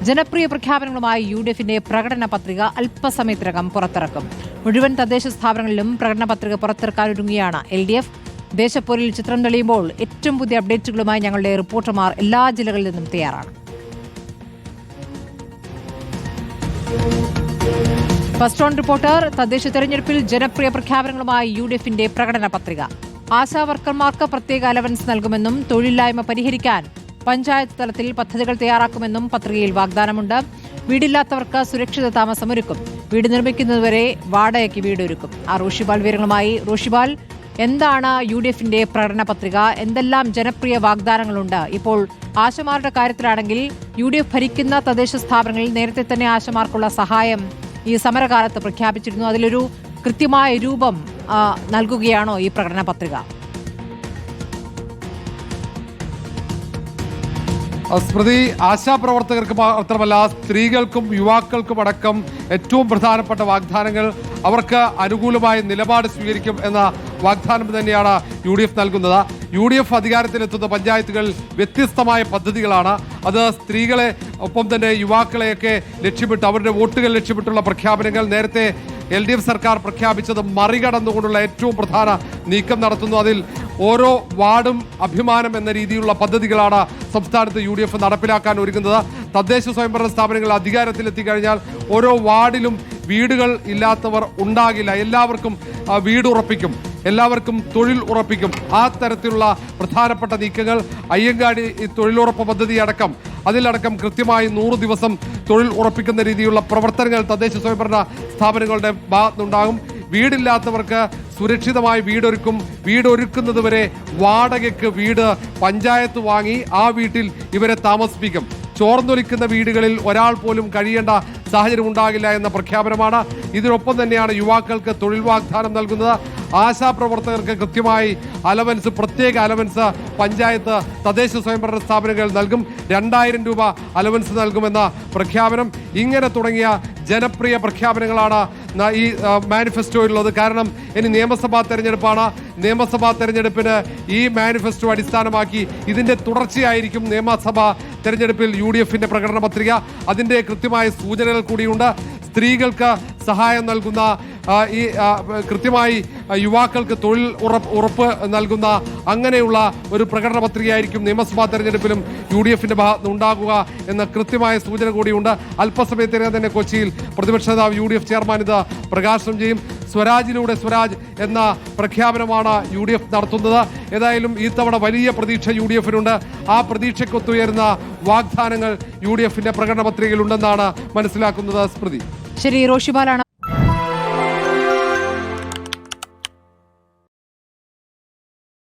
ജനപ്രിയ പ്രഖ്യാപനങ്ങളുമായി യുഡിഎഫിന്റെ പ്രകടന പത്രിക അല്പസമയത്തിനകം പുറത്തിറക്കും. മുഴുവൻ തദ്ദേശ സ്ഥാപനങ്ങളിലും പ്രകടന പത്രിക പുറത്തിറക്കാനൊരുങ്ങിയാണ് LDF. ദേശപ്പോരിൽ ചിത്രം തെളിയുമ്പോൾ ഏറ്റവും പുതിയ അപ്ഡേറ്റുകളുമായി ഞങ്ങളുടെ റിപ്പോർട്ടർമാർ എല്ലാ ജില്ലകളിൽ നിന്നും തയ്യാറാണ്. ഫസ്റ്റ് ഓൺ റിപ്പോർട്ടർ, തദ്ദേശ തെരഞ്ഞെടുപ്പിൽ ജനപ്രിയ പ്രഖ്യാപനങ്ങളുമായി യുഡിഎഫിന്റെ പ്രകടന പത്രിക. ആശാ വർക്കർമാർക്ക് പ്രത്യേക അലവൻസ് നൽകുമെന്നും തൊഴിലില്ലായ്മ പരിഹരിക്കാൻ പഞ്ചായത്ത് തലത്തിൽ പദ്ധതികൾ തയ്യാറാക്കുമെന്നും പത്രികയിൽ വാഗ്ദാനമുണ്ട്. വീടില്ലാത്തവർക്ക് സുരക്ഷിത താമസമൊരുക്കും. വീട് നിർമ്മിക്കുന്നതുവരെ വാടകയ്ക്ക് വീടൊരുക്കും. റോഷിബാൽ വിവരങ്ങളുമായി. റോഷിബാൽ, എന്താണ് യുഡിഎഫിന്റെ പ്രകടന പത്രിക? എന്തെല്ലാം ജനപ്രിയ വാഗ്ദാനങ്ങളുണ്ട്? ഇപ്പോൾ ആശമാരുടെ കാര്യത്തിലാണെങ്കിൽ യുഡിഎഫ് ഭരിക്കുന്ന തദ്ദേശ സ്ഥാപനങ്ങളിൽ നേരത്തെ തന്നെ ആശമാർക്കുള്ള സഹായം ഈ സമരകാലത്ത് പ്രഖ്യാപിച്ചിരുന്നു. അതിലൊരു കൃത്യമായ രൂപം നൽകുകയാണോ ഈ പ്രകടന പത്രിക? സ്മൃതി, ആശാപ്രവർത്തകർക്ക് മാത്രമല്ല സ്ത്രീകൾക്കും യുവാക്കൾക്കും അടക്കം ഏറ്റവും പ്രധാനപ്പെട്ട വാഗ്ദാനങ്ങൾ, അവർക്ക് അനുകൂലമായ നിലപാട് സ്വീകരിക്കും എന്ന വാഗ്ദാനം തന്നെയാണ് UDF നൽകുന്നത്. UDF അധികാരത്തിലെത്തുന്ന പഞ്ചായത്തുകൾ വ്യത്യസ്തമായ പദ്ധതികളാണ്. അത് സ്ത്രീകളെ ഒപ്പം തന്നെ യുവാക്കളെയൊക്കെ ലക്ഷ്യമിട്ട്, അവരുടെ വോട്ടുകൾ ലക്ഷ്യമിട്ടുള്ള പ്രഖ്യാപനങ്ങൾ നേരത്തെ LDF സർക്കാർ പ്രഖ്യാപിച്ചത് മറികടന്നുകൊണ്ടുള്ള ഏറ്റവും പ്രധാന നീക്കം നടത്തുന്നു. അതിൽ ഓരോ വാർഡും അഭിമാനം എന്ന രീതിയിലുള്ള പദ്ധതികളാണ് സംസ്ഥാനത്ത് UDF നടപ്പിലാക്കാൻ ഒരുങ്ങുന്നത്. തദ്ദേശ സ്വയംഭരണ സ്ഥാപനങ്ങൾ അധികാരത്തിലെത്തിക്കഴിഞ്ഞാൽ ഓരോ വാർഡിലും വീടുകൾ ഇല്ലാത്തവർ ഉണ്ടാകില്ല. എല്ലാവർക്കും വീട് ഉറപ്പിക്കും, എല്ലാവർക്കും തൊഴിൽ ഉറപ്പിക്കും. ആ തരത്തിലുള്ള പ്രധാനപ്പെട്ട നീക്കങ്ങൾ, അയ്യങ്കാളി തൊഴിലുറപ്പ് പദ്ധതി അടക്കം, അതിലടക്കം കൃത്യമായി 100 ദിവസം തൊഴിൽ ഉറപ്പിക്കുന്ന രീതിയിലുള്ള പ്രവർത്തനങ്ങൾ തദ്ദേശ സ്വയംഭരണ സ്ഥാപനങ്ങളുടെ ഭാഗത്തുനിന്നുണ്ടാകും. വീടില്ലാത്തവർക്ക് സുരക്ഷിതമായി വീടൊരുക്കും. വീടൊരുക്കുന്നതുവരെ വാടകയ്ക്ക് വീട് പഞ്ചായത്ത് വാങ്ങി ആ വീട്ടിൽ ഇവരെ താമസിപ്പിക്കും. ചോർന്നൊലിക്കുന്ന വീടുകളിൽ ഒരാൾ പോലും കഴിയേണ്ട സാഹചര്യം ഉണ്ടാകില്ല എന്ന പ്രഖ്യാപനമാണ്. ഇതിനൊപ്പം തന്നെയാണ് യുവാക്കൾക്ക് തൊഴിൽ വാഗ്ദാനം നൽകുന്നത്. ആശാപ്രവർത്തകർക്ക് കൃത്യമായി അലവൻസ്, പ്രത്യേക അലവൻസ് പഞ്ചായത്ത് തദ്ദേശ സ്വയംഭരണ സ്ഥാപനങ്ങൾ നൽകും. 2000 രൂപ അലവൻസ് നൽകുമെന്ന പ്രഖ്യാപനം. ഇങ്ങനെ തുടങ്ങിയ ജനപ്രിയ പ്രഖ്യാപനങ്ങളാണ് ഈ മാനിഫെസ്റ്റോയിലുള്ളത്. കാരണം ഇനി നിയമസഭാ തെരഞ്ഞെടുപ്പാണ്. നിയമസഭാ തെരഞ്ഞെടുപ്പിന് ഈ മാനിഫെസ്റ്റോ അടിസ്ഥാനമാക്കി ഇതിന്റെ തുടർച്ചയായിരിക്കും നിയമസഭാ തെരഞ്ഞെടുപ്പിൽ UDFന്റെ പ്രകടന പത്രിക. അതിന്റെ കൃത്യമായ സൂചനകൾ കൂടിയുണ്ട്. സ്ത്രീകൾക്ക് സഹായം നൽകുന്ന, ഈ കൃത്യമായി യുവാക്കൾക്ക് തൊഴിൽ ഉറപ്പ് നൽകുന്ന അങ്ങനെയുള്ള ഒരു പ്രകടന പത്രികയായിരിക്കും നിയമസഭാ തെരഞ്ഞെടുപ്പിലും UDFന്റെ ഭാഗത്ത് ഉണ്ടാകുക എന്ന കൃത്യമായ സൂചന കൂടിയുണ്ട്. അല്പസമയത്തിനകം തന്നെ കൊച്ചിയിൽ പ്രതിപക്ഷ നേതാവ് UDF ചെയർമാൻ ഇത് പ്രകാശനം ചെയ്യും. സ്വരാജിലൂടെ സ്വരാജ് എന്ന പ്രഖ്യാപനമാണ് UDF നടത്തുന്നത്. ഏതായാലും ഈ തവണ വലിയ പ്രതീക്ഷ UDFനുണ്ട്. ആ പ്രതീക്ഷയ്ക്കൊത്തുയരുന്ന വാഗ്ദാനങ്ങൾ UDFന്റെ പ്രകടന പത്രികയിലുണ്ടെന്നാണ് മനസ്സിലാക്കുന്നത്. സ്മൃതി, ശരി, റോഷിബാലാണ്.